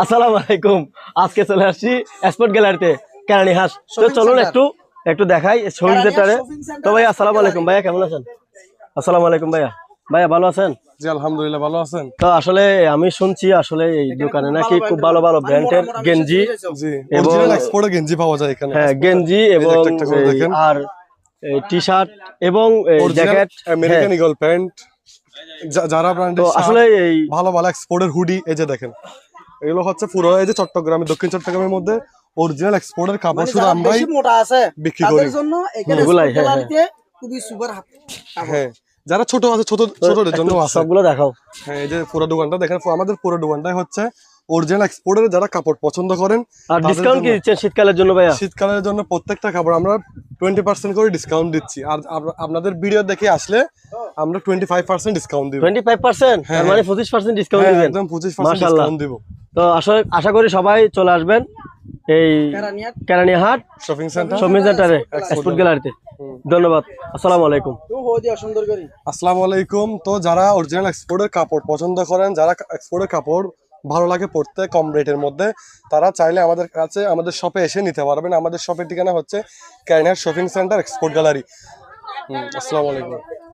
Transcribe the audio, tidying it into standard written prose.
আসসালামু আলাইকুম। আজকে চলে আসছি স্পোর্ট গ্যালারিতে কেরানি হাঁস। তো চলুন একটু একটু দেখাই শপিং সেন্টারে। তো ভাই আসসালামু আলাইকুম, ভাইয়া কেমন আছেন? আসসালামু আলাইকুম ভাইয়া। ভাইয়া ভালো আছেন? জি আলহামদুলিল্লাহ, ভালো আছেন? তো আসলে আমি শুনছি আসলে এই দোকানে নাকি খুব ভালো ভালো ব্র্যান্ডের গেঞ্জি জি, এবং অরিজিনাল এক্সপোর্টের গেঞ্জি পাওয়া যায় এখানে। হ্যাঁ গেঞ্জি এই যে এবং একটা করে দেখেন, আর টি শার্ট এবং original jacket. American eagle pant, যারা তো ব্র্যান্ডের আসলে শার্ট, এই ভালো ভালো এক্সপোর্টের হুডি। এই যে দেখেন, এগুলো হচ্ছে পুরো এই যে চট্টগ্রামে, দক্ষিণ চট্টগ্রামের মধ্যে অরিজিনাল এক্সপোর্টের কাপড় শুধু আমরাই মোটা আছে বিক্রি করি। তাদের জন্য এখানে এগুলাই, স্পোর্ট হ্যাঁ, গ্যালারিতে খুবই সুপার হ্যাঁ, যারা ছোট আছে, ছোটদের জন্য আছে। সবগুলো দেখাও। হ্যাঁ, এই যে পুরো দোকানটা দেখেন, আমাদের পুরো দোকানটাই হচ্ছে অরিজিনাল এক্সপোর্টের। যারা কাপড় পছন্দ করেন আর তাদের ডিসকাউন্ট কি জন্য, দিচ্ছেন শীতকালের জন্য ভাইয়া? শীতকালের জন্য প্রত্যেকটা কাপড় আমরা 20% করে ডিসকাউন্ট দিচ্ছি। আর আপনাদের ভিডিও দেখে আসলে আমরা 25% ডিসকাউন্ট দিব। 25%? হ্যাঁ, মানে 25% ডিসকাউন্ট হ্যাঁ, দিবেন? একদম 25% মাশাআল্লাহ। ডিসকাউন্ট দিব। তো আসলে আশা করি সবাই চলে আসবেন এই কেরানীহাট শপিং সেন্টার শপিং সেন্টারে এক্সপোর্ট স্পোর্ট গ্যালারিতে। ধন্যবাদ। আসসালামু আলাইকুম। আসসালামু আলাইকুম। তো যারা অরিজিনাল এক্সপোর্টের কাপড় পছন্দ করেন, যারা এক্সপোর্টের কাপড় ভালো লাগে পড়তে কম রেটের মধ্যে, তারা চাইলে আমাদের কাছে আমাদের শপে এসে নিতে পারবেন। আমাদের শপের ঠিকানা হচ্ছে Keranihat shopping centre export gallery. আসসালামু আলাইকুম।